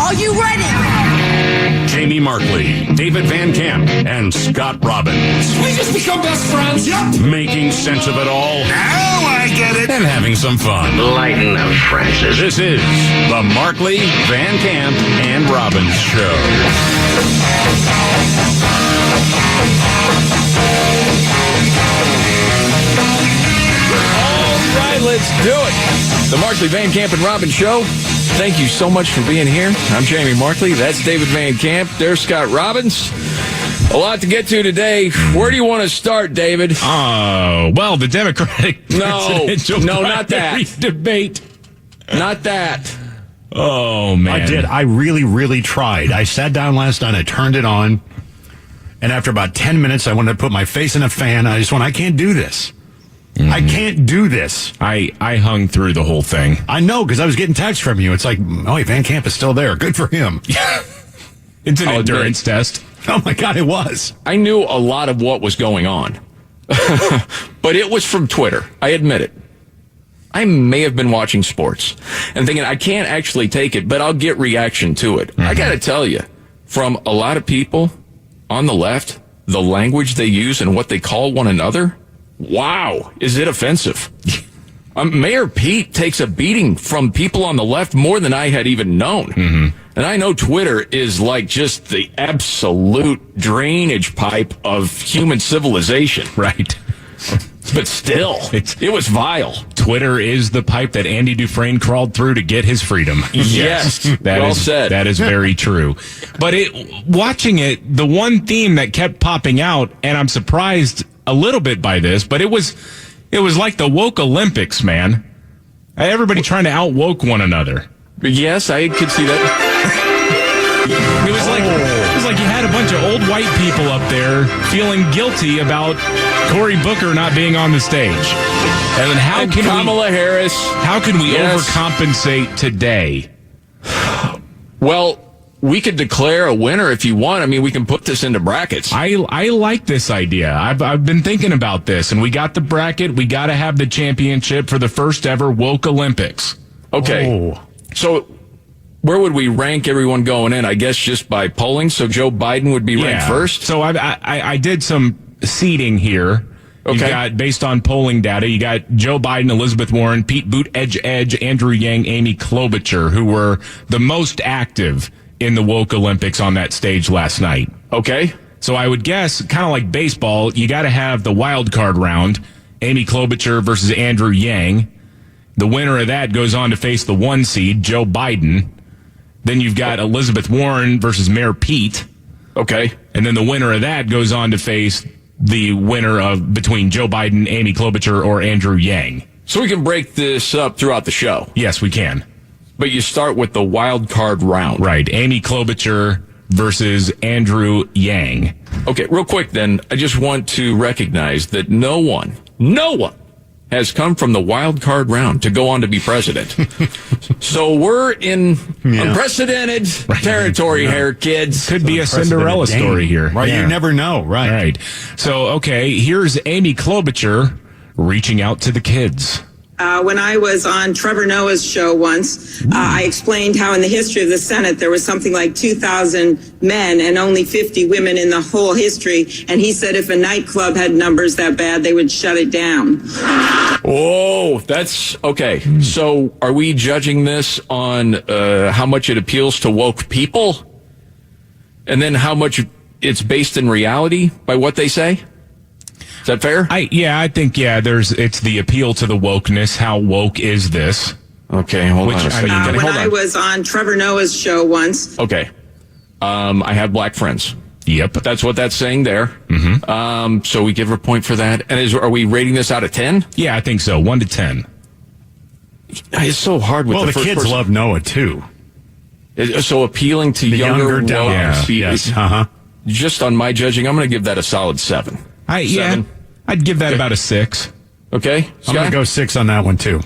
Are you ready? Jamie Markley, David Van Camp, and Scott Robbins. We just become best friends, yep. Making sense of it all. Now I get it. And having some fun. Lighten up, Francis. This is the Markley, Van Camp, and Robbins Show. All right, let's do it. The Markley, Van Camp, and Robbins Show. Thank you so much for being here. I'm Jamie Markley. That's David Van Camp. There's Scott Robbins. A lot to get to today. Where do you want to start, David? Well, the Democratic presidential not that debate. Not that. Oh, man. I did. I really, really tried. I sat down last night. I turned it on. And after about 10 minutes, I wanted to put my face in a fan. I just went, I can't do this. I can't do this. I hung through the whole thing. I know, because I was getting texts from you. It's like, oh, Van Camp is still there. Good for him. It's an endurance test. Oh, my God, it was. I knew a lot of what was going on. But it was from Twitter. I admit it. I may have been watching sports and thinking, I can't actually take it, but I'll get reaction to it. I got to tell you, from a lot of people on the left, the language they use and what they call one another, wow, is it offensive? Mayor Pete takes a beating from people on the left more than I had even known. And I know Twitter is like just the absolute drainage pipe of human civilization. Right. But still, it was vile. Twitter is the pipe that Andy Dufresne crawled through to get his freedom. Yes. Well said. That is very true. But watching it, the one theme that kept popping out, and I'm surprised a little bit by this, but it was like the woke Olympics, man. Everybody trying to out-woke one another. Yes, I could see that. It was like you had a bunch of old white people up there feeling guilty about Cory Booker not being on the stage. And then how can Kamala Harris. How can we overcompensate today? Well, we could declare a winner if you want. I mean, we can put this into brackets. I like this idea. I've been thinking about this, and we got the bracket. We got to have the championship for the first ever woke Olympics. Okay. Oh. So where would we rank everyone going in? I guess just by polling. So Joe Biden would be ranked first. So I did some seeding here. Okay. You got, based on polling data, you got Joe Biden, Elizabeth Warren, Pete Buttigieg, Andrew Yang, Amy Klobuchar, who were the most active in the woke Olympics on that stage last night. Okay. So I would guess, kind of like baseball, you got to have the wild card round, Amy Klobuchar versus Andrew Yang. The winner of that goes on to face the 1 seed, Joe Biden. Then you've got Elizabeth Warren versus Mayor Pete. Okay. And then the winner of that goes on to face the winner of between Joe Biden, Amy Klobuchar, or Andrew Yang. So we can break this up throughout the show. Yes, we can. But you start with the wild card round. Right. Amy Klobuchar versus Andrew Yang. Okay, real quick then, I just want to recognize that no one has come from the wild card round to go on to be president. So we're in unprecedented territory here, kids. Could be a Cinderella story here. Right, you never know. Right. Right. So, okay, here's Amy Klobuchar reaching out to the kids. When I was on Trevor Noah's show once, I explained how in the history of the Senate there was something like 2,000 men and only 50 women in the whole history. And he said if a nightclub had numbers that bad, they would shut it down. Oh, that's okay. So are we judging this on how much it appeals to woke people? And then how much it's based in reality by what they say? Is that fair? I think it's the appeal to the wokeness. How woke is this? Okay, hold on a second. When I was on Trevor Noah's show once. Okay. I have black friends. Yep. That's what that's saying there. Mm-hmm. So we give her a point for that. And are we rating this out of 10? Yeah, I think so. 1 to 10. It's so hard with the first kids person. love Noah, too. So appealing to the younger woke. Yes. Just on my judging, I'm going to give that a solid 7. 7. I'd give that about a 6. Okay. I'm going to go 6 on that one, too.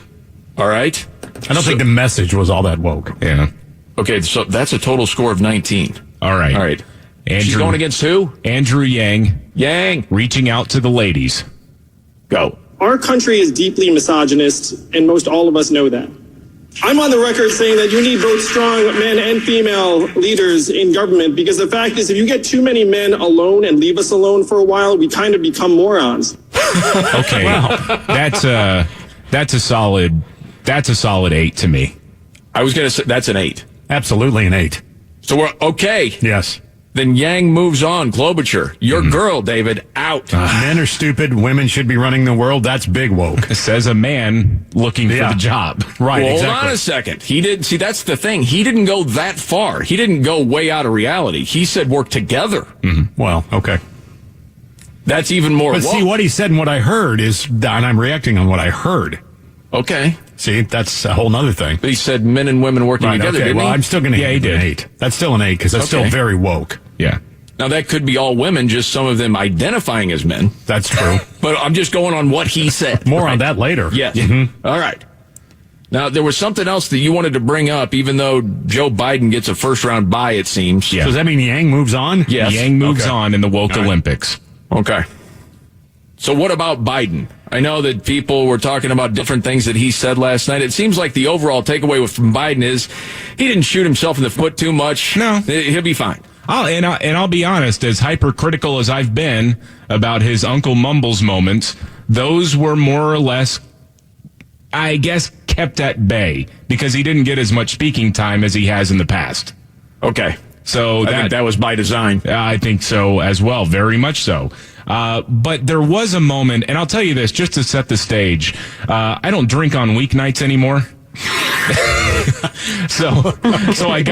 All right. I don't think the message was all that woke. Yeah. Okay, so that's a total score of 19. All right. All right. Andrew, she's going against who? Andrew Yang. Yang. Reaching out to the ladies. Go. Our country is deeply misogynist, and most all of us know that. I'm on the record saying that you need both strong men and female leaders in government, because the fact is, if you get too many men alone and leave us alone for a while, we kind of become morons. Okay, that's a solid 8 to me. I was going to say that's an 8. Absolutely an 8. So we're okay. Yes. Then Yang moves on. Klobuchar, your girl, David, out. Men are stupid. Women should be running the world. That's big woke. Says a man looking for the job. Right, well, exactly. hold on a second. He did. See, that's the thing. He didn't go that far. He didn't go way out of reality. He said work together. Well, okay. That's even more But woke. see, what he said and what I heard is, and I'm reacting on what I heard. Okay. See, that's a whole nother thing. But he said men and women working Right, together, okay, didn't well, he? I'm still going to Yeah, he give it an did. 8. That's still an 8 because that's still Okay. very woke. Yeah. Now, that could be all women, just some of them identifying as men. That's true. But I'm just going on what he said. More on that later. Yes. All right. Now, there was something else that you wanted to bring up, even though Joe Biden gets a first-round bye, it seems. Yeah. Does that mean Yang moves on? Yes. Yang moves Okay. on in the woke All right. Olympics. Okay. So what about Biden? I know that people were talking about different things that he said last night. It seems like the overall takeaway from Biden is he didn't shoot himself in the foot too much. No. He'll be fine. I'll be honest, as hypercritical as I've been about his Uncle Mumbles moments, those were more or less, I guess, kept at bay because he didn't get as much speaking time as he has in the past. Okay. So I think that was by design. I think so as well, very much so. But there was a moment, and I'll tell you this, just to set the stage. I don't drink on weeknights anymore. so I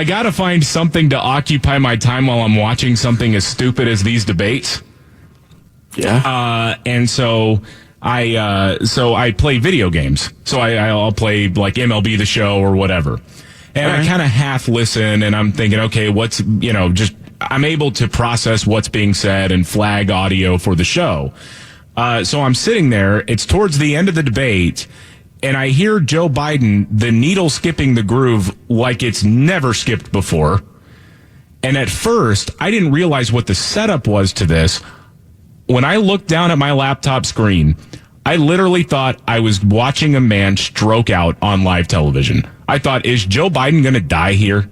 gotta find something to occupy my time while I'm watching something as stupid as these debates. Yeah. And so I play video games. So I'll play like MLB The Show or whatever. And I kind of half listen and I'm thinking, okay, I'm able to process what's being said and flag audio for the show. So I'm sitting there. It's towards the end of the debate. And I hear Joe Biden, the needle skipping the groove like it's never skipped before. And at first, I didn't realize what the setup was to this. When I looked down at my laptop screen, I literally thought I was watching a man stroke out on live television. I thought, is Joe Biden going to die here?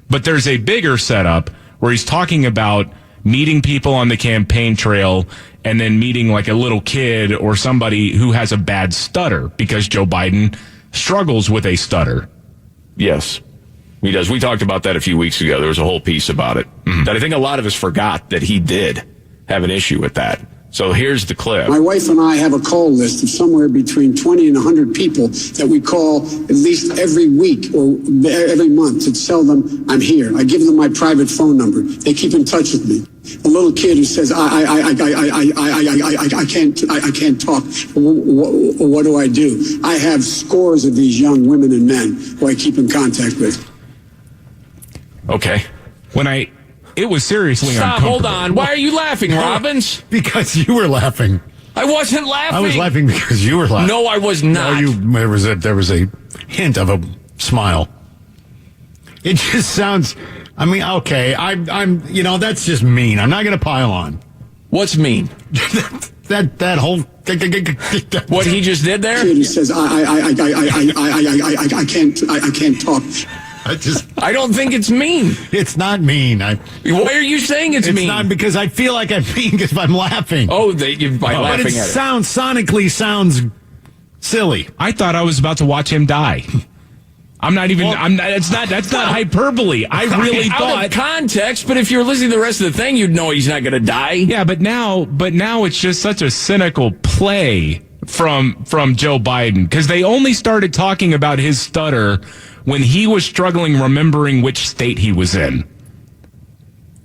But there's a bigger setup where he's talking about meeting people on the campaign trail and then meeting like a little kid or somebody who has a bad stutter because Joe Biden struggles with a stutter. Yes, he does. We talked about that a few weeks ago. There was a whole piece about it that I think a lot of us forgot that he did have an issue with that. So here's the clip. My wife and I have a call list of somewhere between 20 and 100 people that we call at least every week or every month to tell them I'm here. I give them my private phone number. They keep in touch with me. A little kid who says, I can't talk. What do I do? I have scores of these young women and men who I keep in contact with. Okay. It was seriously Stop, uncomfortable. hold on. Why are you laughing, Robbins? Because you were laughing. I wasn't laughing. I was laughing because you were laughing. No, I was not. There was a hint of a smile. It just sounds. I mean, okay. I'm. That's just mean. I'm not going to pile on. What's mean? that whole. What he just did there? Kid who says, I can't talk. I don't think it's mean. It's not mean. Why are you saying it's mean? It's not because I feel like I'm mean because I'm laughing. Oh, by laughing but it at sonically sounds silly. I thought I was about to watch him die. I'm not even. I'm not. That's not hyperbole. I really thought out of context. But if you're listening to the rest of the thing, you'd know he's not going to die. Yeah, but now it's just such a cynical play from Joe Biden because they only started talking about his stutter when he was struggling remembering which state he was in.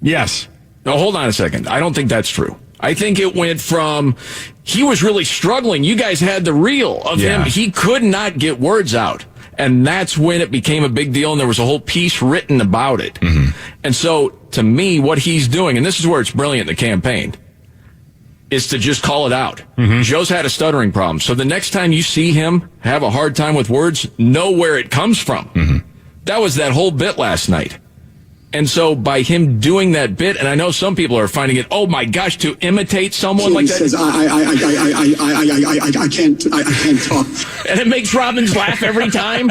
Yes. No, hold on a second. I don't think that's true. I think it went from he was really struggling. You guys had the reel of him. He could not get words out. And that's when it became a big deal, and there was a whole piece written about it. Mm-hmm. And so, to me, what he's doing, and this is where it's brilliant in the campaign, is to just call it out. Mm-hmm. Joe's had a stuttering problem. So the next time you see him have a hard time with words, know where it comes from. Mm-hmm. That was that whole bit last night. And so by him doing that bit, and I know some people are finding it, oh my gosh, to imitate someone like that. He says, I can't talk. And it makes Robbins laugh every time.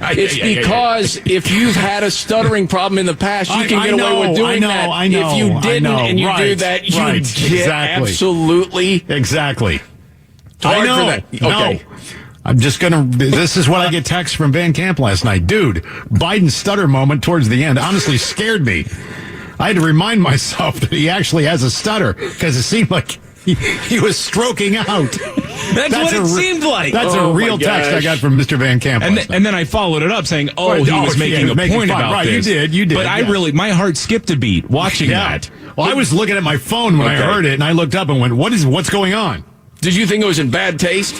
It's because if you've had a stuttering problem in the past, you can get away with doing that. If you didn't and you do that, you get absolutely exactly. I know. For that. Okay. No. I'm just going to, this is what I get text from Van Camp last night. Dude, Biden's stutter moment towards the end honestly scared me. I had to remind myself that he actually has a stutter because it seemed like he was stroking out. That's what it seemed like. That's a real text I got from Mr. Van Camp. And then I followed it up saying, he was making a point about this. You did. But yes. my heart skipped a beat watching that. Well, I was looking at my phone when I heard it, and I looked up and went, what's going on? Did you think it was in bad taste?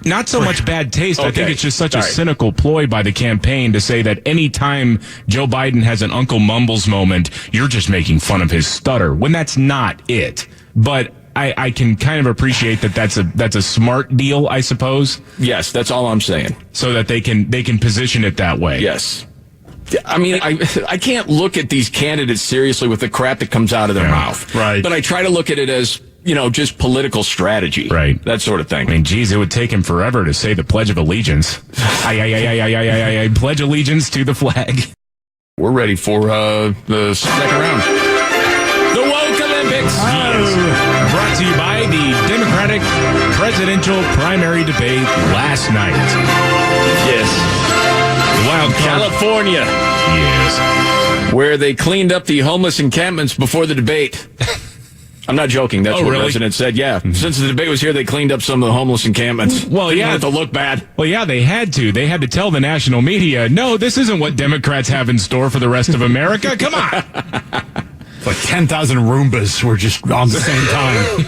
Not so much bad taste. I think it's just such a cynical ploy by the campaign to say that any time Joe Biden has an Uncle Mumbles moment, you're just making fun of his stutter, when that's not it. But I can kind of appreciate that that's a smart deal, I suppose. Yes, that's all I'm saying. So that they can position it that way. Yes. I mean, I can't look at these candidates seriously with the crap that comes out of their mouth. Right. But I try to look at it as, just political strategy. Right. That sort of thing. I mean, geez, it would take him forever to say the Pledge of Allegiance. I pledge allegiance to the flag. We're ready for the second round. The Woke Olympics. Brought to you by the Democratic presidential primary debate last night. Yes. The wild card. California. Yes. Where they cleaned up the homeless encampments before the debate. I'm not joking. That's what really? residents said. Yeah. Since the debate was here, they cleaned up some of the homeless encampments. Well, Didn't want it to look bad. Well, yeah, they had to. They had to tell the national media, no, this isn't what Democrats have in store for the rest of America. Come on. Like 10,000 Roombas were just on the same time.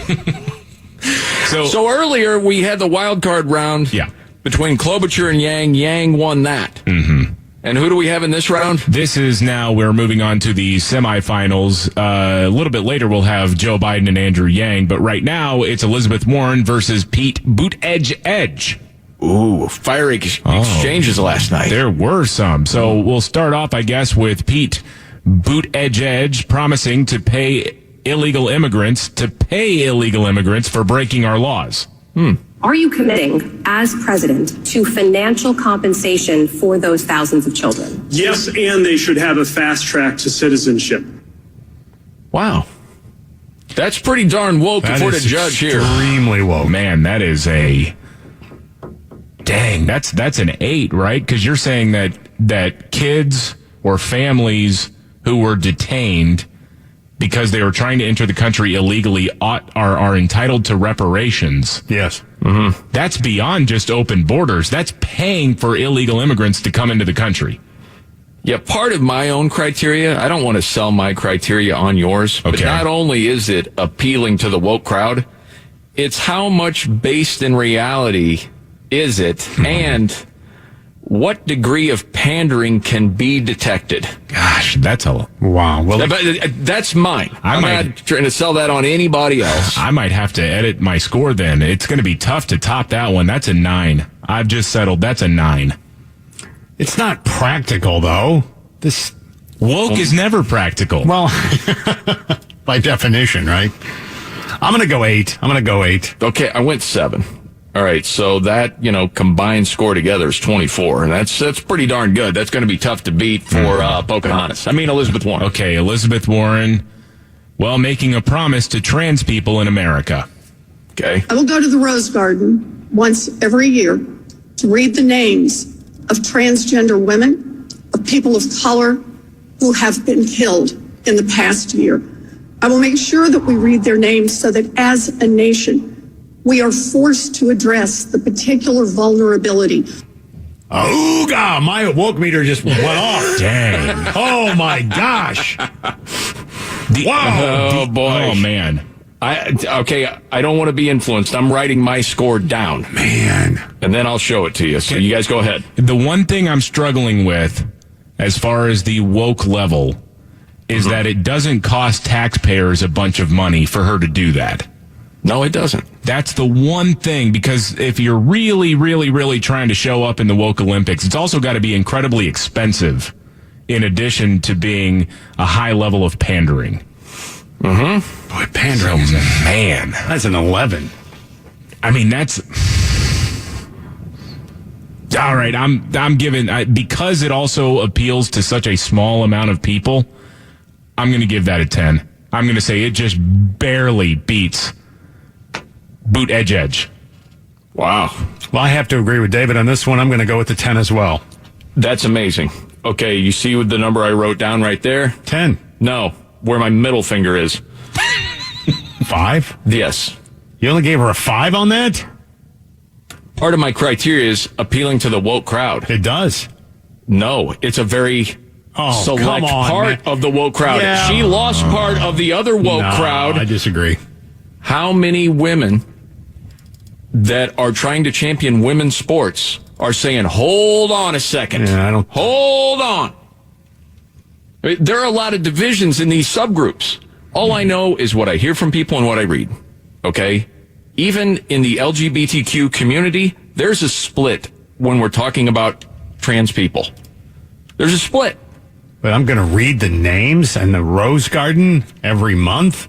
So earlier we had the wild card round between Klobuchar and Yang. Yang won that. Mm-hmm. And who do we have in this round? This is now, we're moving on to the semifinals. A little bit later, we'll have Joe Biden and Andrew Yang. But right now, it's Elizabeth Warren versus Pete Buttigieg. Ooh, fiery exchanges last night. There were some. So we'll start off, I guess, with Pete Buttigieg promising to pay illegal immigrants for breaking our laws. Are you committing, as president, to financial compensation for those thousands of children? Yes, and they should have a fast track to citizenship. Wow. That's pretty darn woke for the judge here. Extremely woke. Man, that is that's an 8, right? Because you're saying that kids or families who were detained because they were trying to enter the country illegally are entitled to reparations. Yes. Mm-hmm. That's beyond just open borders. That's paying for illegal immigrants to come into the country. Yeah, part of my own criteria, I don't want to sell my criteria on yours, but not only is it appealing to the woke crowd, it's how much based in reality is it, and what degree of pandering can be detected. Gosh, that's a... Wow. Well, that's mine. I'm not trying to sell that on anybody else. I might have to edit my score then. It's going to be tough to top that one. That's a 9. I've just settled. That's a 9. it's not practical, though. This woke is never practical. Well, by definition, right? I'm going to go 8. Okay, I went 7. All right, so that, combined score together is 24, and that's pretty darn good. That's going to be tough to beat for Pocahontas. I mean, Elizabeth Warren. Okay, Elizabeth Warren, making a promise to trans people in America. Okay. I will go to the Rose Garden once every year to read the names of transgender women, of people of color who have been killed in the past year. I will make sure that we read their names so that as a nation, we are forced to address the particular vulnerability. Ooga! My woke meter just went off. Dang. Oh, my gosh. Wow. Oh, boy. Oh, man. I don't want to be influenced. I'm writing my score down. Man. And then I'll show it to you. So you guys go ahead. The one thing I'm struggling with as far as the woke level is that it doesn't cost taxpayers a bunch of money for her to do that. No, it doesn't. That's the one thing, because if you're really, really, really trying to show up in the woke Olympics, it's also got to be incredibly expensive in addition to being a high level of pandering. Mm-hmm. Boy, pandering is man. That's an 11. I mean, that's all right. I'm giving because it also appeals to such a small amount of people. I'm going to give that a 10. I'm going to say it just barely beats boot edge. Wow. Well, I have to agree with David on this one. I'm going to go with the 10 as well. That's amazing. Okay, you see the number I wrote down right there? 10. No, where my middle finger is. 5? Yes. You only gave her a 5 on that? Part of my criteria is appealing to the woke crowd. It does. No, it's a very select part of the woke crowd. Yeah. She lost part of the other woke crowd. I disagree. How many women that are trying to champion women's sports are saying, hold on a second. Yeah, hold on. There are a lot of divisions in these subgroups. All I know is what I hear from people and what I read. Okay? Even in the LGBTQ community, there's a split when we're talking about trans people. There's a split. But I'm going to read the names and the Rose Garden every month?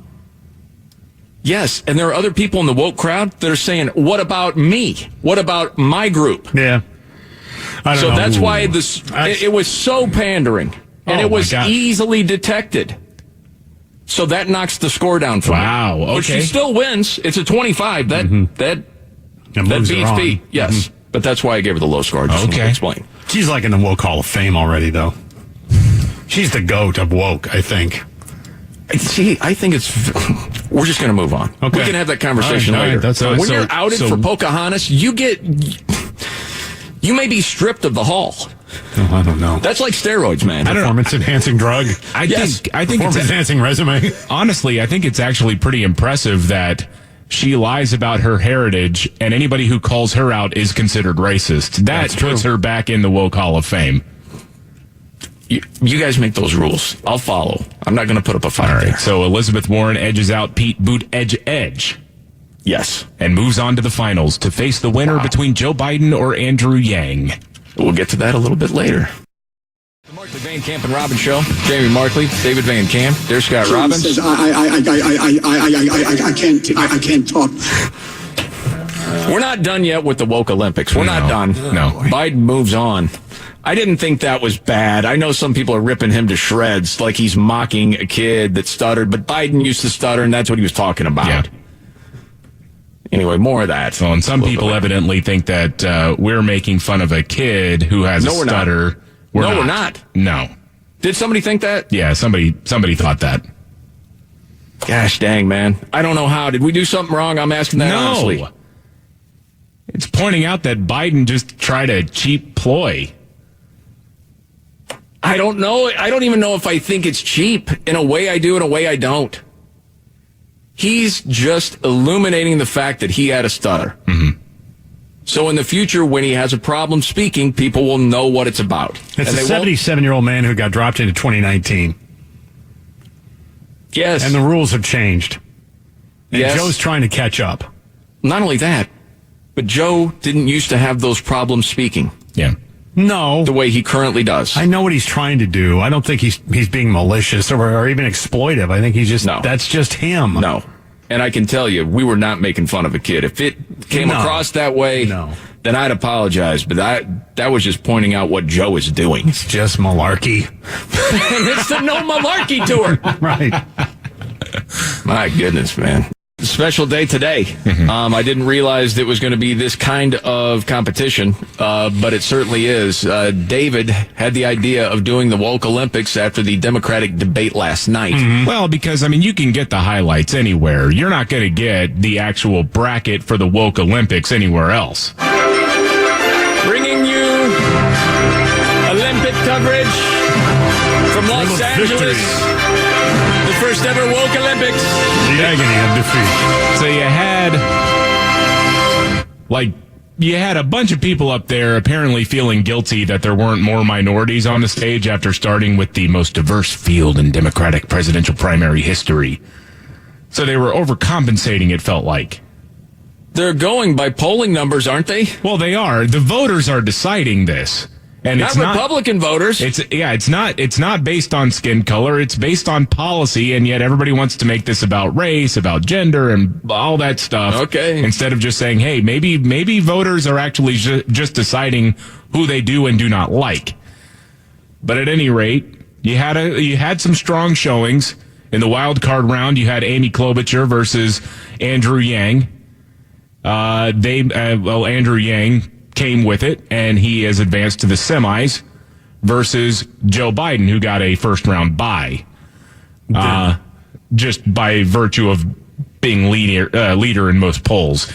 Yes, and there are other people in the woke crowd that are saying, what about me? What about my group? Yeah. I don't know. That's why it was so pandering, and it was easily detected. So that knocks the score down for me. Wow, okay. But she still wins. It's a 25. That beats Pete. Yes. But that's why I gave her the low score. Just to explain. She's like in the woke Hall of Fame already, though. She's the GOAT of woke, I think. See, I think we're just going to move on. Okay. We can have that conversation later. When you're outed for Pocahontas, you may be stripped of the hall. Oh, I don't know. That's like steroids, man. Performance-enhancing drug. I think performance-enhancing resume. Honestly, I think it's actually pretty impressive that she lies about her heritage, and anybody who calls her out is considered racist. That puts her back in the woke Hall of Fame. You guys make those rules. I'll follow. I'm not going to put up a fight. All right. So Elizabeth Warren edges out Pete Buttigieg. Yes. And moves on to the finals to face the winner between Joe Biden or Andrew Yang. We'll get to that a little bit later. The Markley, Van Camp and Robbins Show. Jamie Markley, David Van Camp, there's Scott Robbins. Says, I can't talk. We're not done yet with the woke Olympics. We're not done. No. Biden moves on. I didn't think that was bad. I know some people are ripping him to shreds like he's mocking a kid that stuttered, but Biden used to stutter, and that's what he was talking about. Yeah. Anyway, more of that. So, and some people evidently think that we're making fun of a kid who has a stutter. We're not. No. Did somebody think that? Yeah, somebody thought that. Gosh dang, man. I don't know how. Did we do something wrong? I'm asking that honestly. It's pointing out that Biden just tried a cheap ploy. I don't know. I don't even know if I think it's cheap. In a way I do, in a way I don't. He's just illuminating the fact that he had a stutter. Mm-hmm. So in the future, when he has a problem speaking, people will know what it's about. It's a 77-year-old man who got dropped into 2019. Yes. And the rules have changed. And Joe's trying to catch up. Not only that, but Joe didn't used to have those problems speaking. Yeah. No. The way he currently does. I know what he's trying to do. I don't think he's being malicious or even exploitive. I think he's just, that's just him. No. And I can tell you, we were not making fun of a kid. If it came across that way, then I'd apologize. But that was just pointing out what Joe is doing. It's just malarkey. It's the no malarkey tour. Right. My goodness, man. Special day today. Mm-hmm. I didn't realize it was going to be this kind of competition, but it certainly is. David had the idea of doing the woke Olympics after the Democratic debate last night. Mm-hmm. Well, because, I mean, you can get the highlights anywhere. You're not going to get the actual bracket for the woke Olympics anywhere else. Bringing you Olympic coverage from Los Angeles. The first ever woke Olympics. The agony of defeat. So you had a bunch of people up there apparently feeling guilty that there weren't more minorities on the stage after starting with the most diverse field in Democratic presidential primary history. So they were overcompensating, it felt like. They're going by polling numbers, aren't they? Well, they are. The voters are deciding this. And not it's not Republican voters. It's not based on skin color. It's based on policy, and yet everybody wants to make this about race, about gender, and all that stuff. Okay. Instead of just saying, hey, maybe voters are actually just deciding who they do and do not like. But at any rate, you had some strong showings in the wild card round. You had Amy Klobuchar versus Andrew Yang. Andrew Yang came with it, and he has advanced to the semis versus Joe Biden, who got a first-round bye, just by virtue of being leader in most polls.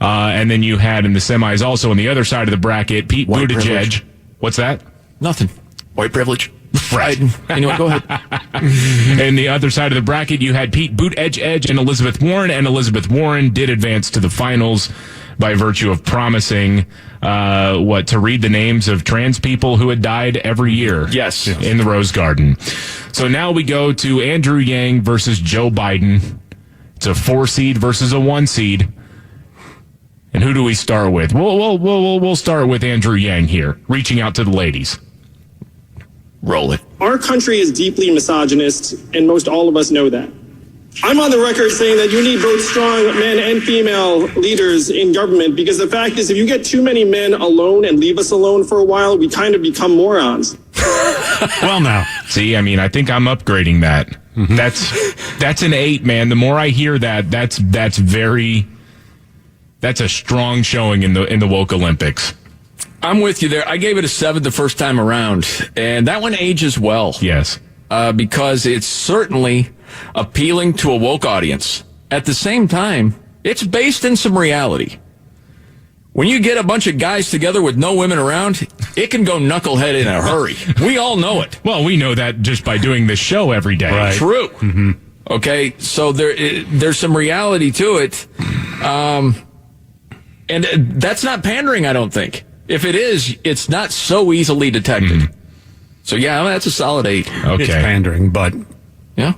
And then you had in the semis also on the other side of the bracket, Pete White Buttigieg. privilege. What's that? Nothing. White privilege. Right. Anyway, go ahead. And the other side of the bracket, you had Pete Buttigieg and Elizabeth Warren, and Elizabeth Warren did advance to the finals by virtue of promising to read the names of trans people who had died every year. Yes. In the Rose Garden. So now we go to Andrew Yang versus Joe Biden. It's a 4 seed versus a 1 seed. And who do we start with? We'll start with Andrew Yang here, reaching out to the ladies. Roll it. Our country is deeply misogynist, and most all of us know that. I'm on the record saying that you need both strong men and female leaders in government, because the fact is, if you get too many men alone and leave us alone for a while, we kind of become morons. Well, now. See, I mean, I think I'm upgrading that. Mm-hmm. That's an 8, man. The more I hear that, that's a strong showing in the woke Olympics. I'm with you there. I gave it a 7 the first time around, and that one ages well. Yes. Because it's certainly appealing to a woke audience. At the same time, it's based in some reality. When you get a bunch of guys together with no women around, it can go knucklehead in a hurry. We all know it. Well, we know that just by doing this show every day. Right. True. Mm-hmm. Okay, so there's some reality to it. And that's not pandering, I don't think. If it is, it's not so easily detected. Mm-hmm. So, yeah, that's a solid 8. Okay. It's pandering, but... Yeah?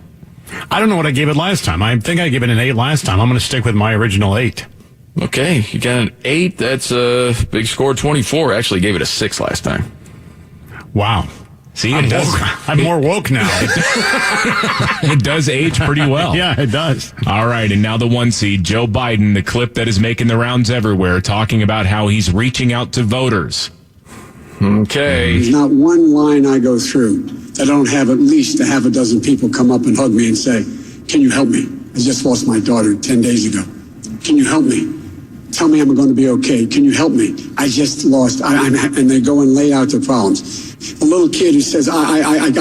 I don't know what I gave it last time. I think I gave it an 8 last time. I'm going to stick with my original 8. Okay, you got an 8. That's a big score, 24. I actually gave it a 6 last time. Wow. See, I'm more woke now. It does age pretty well. Yeah, it does. All right, and now the 1 seed, Joe Biden, the clip that is making the rounds everywhere, talking about how he's reaching out to voters. Okay. There's not one line I go through that I don't have at least a half a dozen people come up and hug me and say, can you help me? I just lost my daughter 10 days ago. Can you help me? Tell me I'm going to be okay. Can you help me? I just lost. And they go and lay out their problems. A little kid who says, I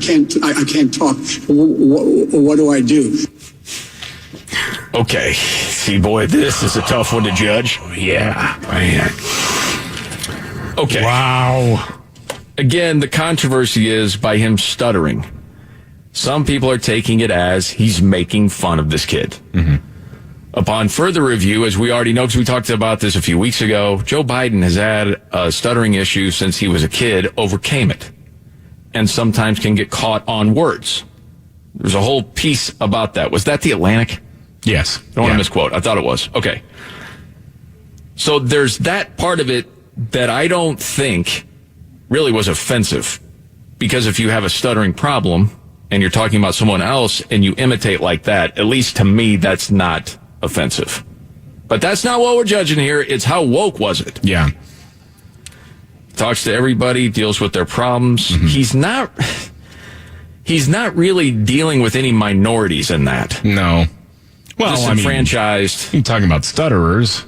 can't talk. What do I do? Okay. See, boy, this is a tough one to judge. Yeah. Man. Okay. Wow. Again, the controversy is by him stuttering. Some people are taking it as he's making fun of this kid. Mm-hmm. Upon further review, as we already know, because we talked about this a few weeks ago, Joe Biden has had a stuttering issue since he was a kid, overcame it, and sometimes can get caught on words. There's a whole piece about that. Was that the Atlantic? Yes. Don't want to misquote. I thought it was. Okay. So there's that part of it that I don't think really was offensive, because if you have a stuttering problem and you're talking about someone else and you imitate like that, at least to me, that's not offensive. But that's not what we're judging here. It's how woke was it? Yeah. Talks to everybody, deals with their problems. Mm-hmm. He's not really dealing with any minorities in that. No. Well, disenfranchised. You're talking about stutterers.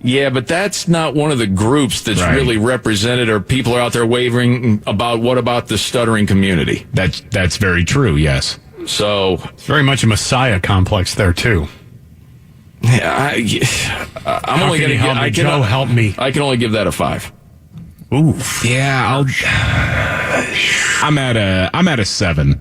Yeah, but that's not one of the groups that's really represented, or people are out there wavering about what about the stuttering community. That's very true, yes. So it's very much a messiah complex there too. Yeah, I'm only going to give. Joe, help me. I can only give that a 5. Ooh, yeah. I'm at a 7.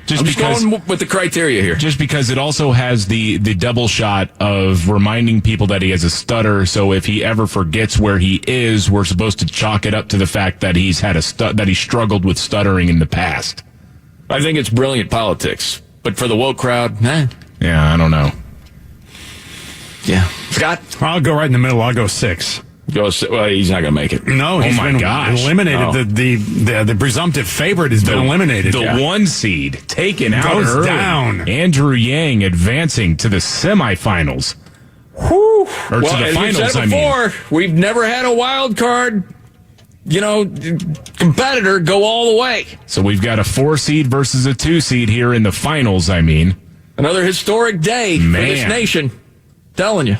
I'm just going with the criteria here. Just because it also has the double shot of reminding people that he has a stutter. So if he ever forgets where he is, we're supposed to chalk it up to the fact that he's had that he struggled with stuttering in the past. I think it's brilliant politics, but for the woke crowd, nah. Yeah, I don't know. Yeah, Scott, I'll go right in the middle. I'll go 6. Well, he's not going to make it. No, he's been eliminated. The presumptive favorite has been eliminated. The 1 seed taken out goes early. down. Andrew Yang advancing to the semifinals. Whew. Or to the finals, we've said it before, we've never had a wild card, competitor go all the way. So we've got a 4 seed versus a 2 seed here in the finals, Another historic day for this nation. Telling you.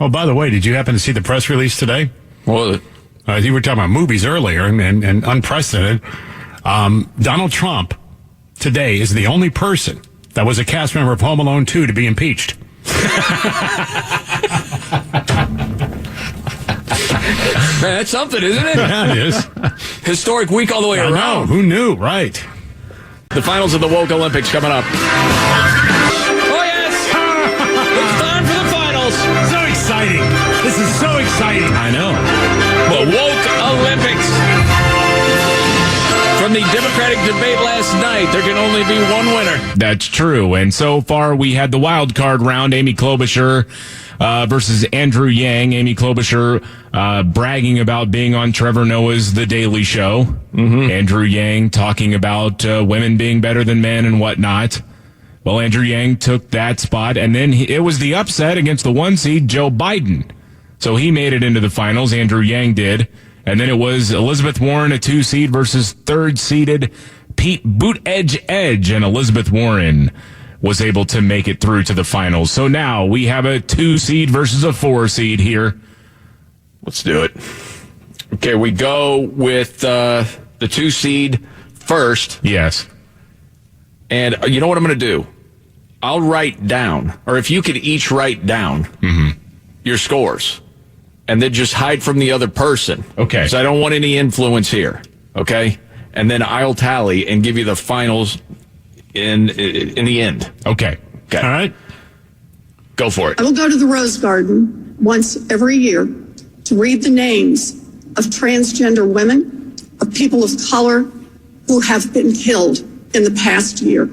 Oh, by the way, did you happen to see the press release today? Well, you were talking about movies earlier and unprecedented. Donald Trump today is the only person that was a cast member of Home Alone 2 to be impeached. Man, that's something, isn't it? Yeah, it is. Historic week all the way around. Know. Who knew? Right. The finals of the Woke Olympics coming up. Oh, yes! It's time for the finals. So exciting. This is so exciting. I know. The Woke Olympics. From the Democratic debate last night, there can only be one winner. That's true. And so far, we had the wild card round. Amy Klobuchar versus Andrew Yang. Amy Klobuchar bragging about being on Trevor Noah's The Daily Show. Mm-hmm. Andrew Yang talking about women being better than men and whatnot. Well, Andrew Yang took that spot, and then it was the upset against the 1 seed, Joe Biden. So he made it into the finals. Andrew Yang did. And then it was Elizabeth Warren, a 2 seed, versus 3rd seeded Pete Buttigieg, and Elizabeth Warren was able to make it through to the finals. So now we have a 2 seed versus a 4 seed here. Let's do it. Okay, we go with the 2 seed first. Yes. And you know what I'm going to do? I'll write down, or if you could each write down your scores. And then just hide from the other person. Okay. Because I don't want any influence here. Okay? And then I'll tally and give you the finals in the end. Okay. Okay. All right. Go for it. I will go to the Rose Garden once every year to read the names of transgender women, of people of color who have been killed in the past year.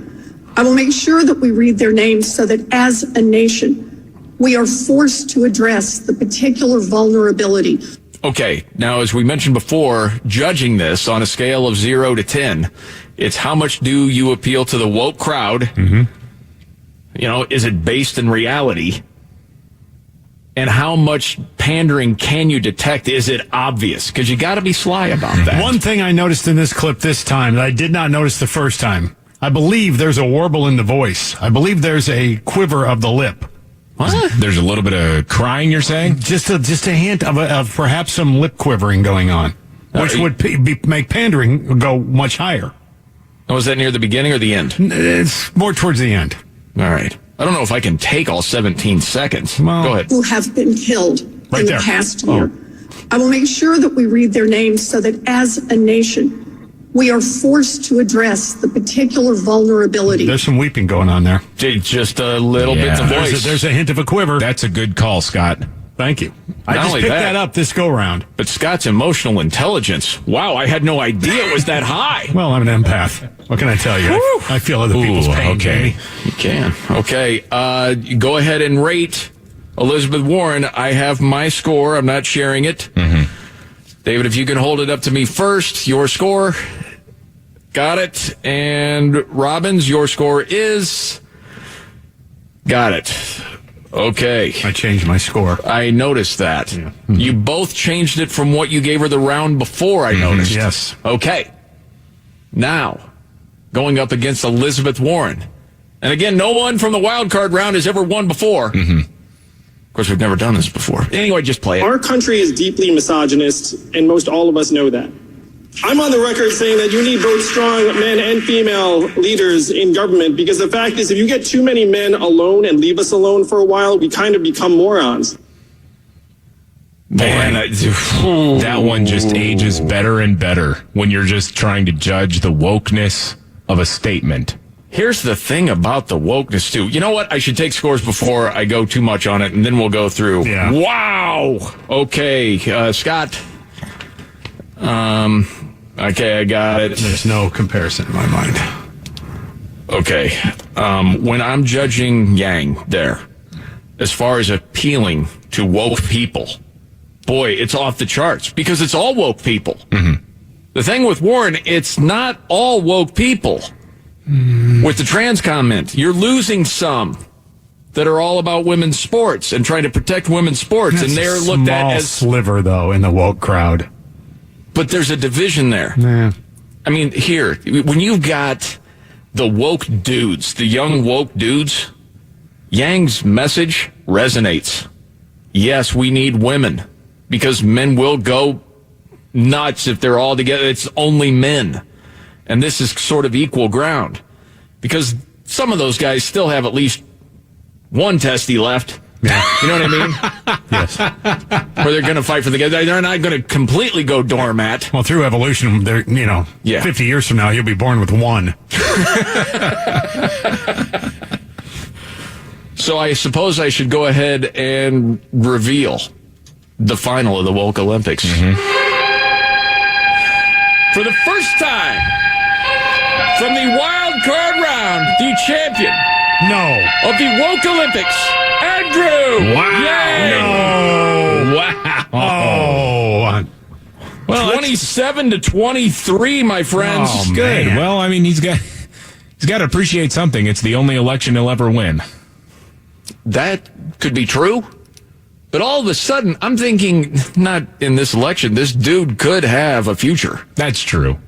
I will make sure that we read their names so that as a nation, we are forced to address the particular vulnerability. Okay. Now, as we mentioned before, judging this on a scale of 0 to 10, it's how much do you appeal to the woke crowd? Mm-hmm. Is it based in reality? And how much pandering can you detect? Is it obvious? Because you got to be sly about that. One thing I noticed in this clip this time that I did not notice the first time, I believe there's a warble in the voice. I believe there's a quiver of the lip. What? There's a little bit of crying, you're saying? Just a hint of perhaps some lip quivering going on, which would make pandering go much higher. Was that near the beginning or the end? It's more towards the end. All right. I don't know if I can take all 17 seconds. Well, go ahead. Who have been killed in the past year. I will make sure that we read their names so that as a nation, we are forced to address the particular vulnerability. There's some weeping going on there. Just a little bit of voice. There's a hint of a quiver. That's a good call, Scott. Thank you. I just picked that up this go-round. But Scott's emotional intelligence, wow, I had no idea it was that high. Well, I'm an empath. What can I tell you? I feel other people's pain. Okay. You can. Okay. Go ahead and rate Elizabeth Warren. I have my score. I'm not sharing it. Mm-hmm. David, if you can hold it up to me first, your score. Got it. And Robbins, your score is... Got it. Okay. I changed my score. I noticed that. Yeah. Mm-hmm. You both changed it from what you gave her the round before, I noticed. Yes. Okay. Now, going up against Elizabeth Warren. And again, no one from the wild card round has ever won before. Mm-hmm. Of course, we've never done this before. Anyway, just play it. Our country is deeply misogynist, and most all of us know that. I'm on the record saying that you need both strong men and female leaders in government, because the fact is, if you get too many men alone and leave us alone for a while, we kind of become morons. Man, that one just ages better and better when you're just trying to judge the wokeness of a statement. Here's the thing about the wokeness, too. You know what? I should take scores before I go too much on it, and then we'll go through. Yeah. Wow! Okay, Scott. Okay, I got it. There's no comparison in my mind. Okay. When I'm judging Yang there, as far as appealing to woke people, boy, it's off the charts because it's all woke people. Mm-hmm. The thing with Warren, it's not all woke people. With the trans comment, you're losing some that are all about women's sports and trying to protect women's sports, That's and they're a looked at small as sliver, though, in the woke crowd. But there's a division there. Yeah. I mean, here, when you've got the woke dudes, the young woke dudes, Yang's message resonates. Yes, we need women because men will go nuts if they're all together. It's only men. And this is sort of equal ground because some of those guys still have at least one testy left. Yeah. You know what I mean? Yes. Where they're going to fight for the guy. They're not going to completely go doormat. Well, through evolution, 50 years from now, you'll be born with one. So I suppose I should go ahead and reveal the final of the Woke Olympics. Mm-hmm. For the first time, from the wild card round, the champion of the Woke Olympics, Andrew Yang. No. Wow. Oh. Well, 27-23, my friends. Oh, Good. man. Well, I mean, he's got to appreciate something. It's the only election he'll ever win. That could be true. But all of a sudden, I'm thinking, not in this election, this dude could have a future. That's true.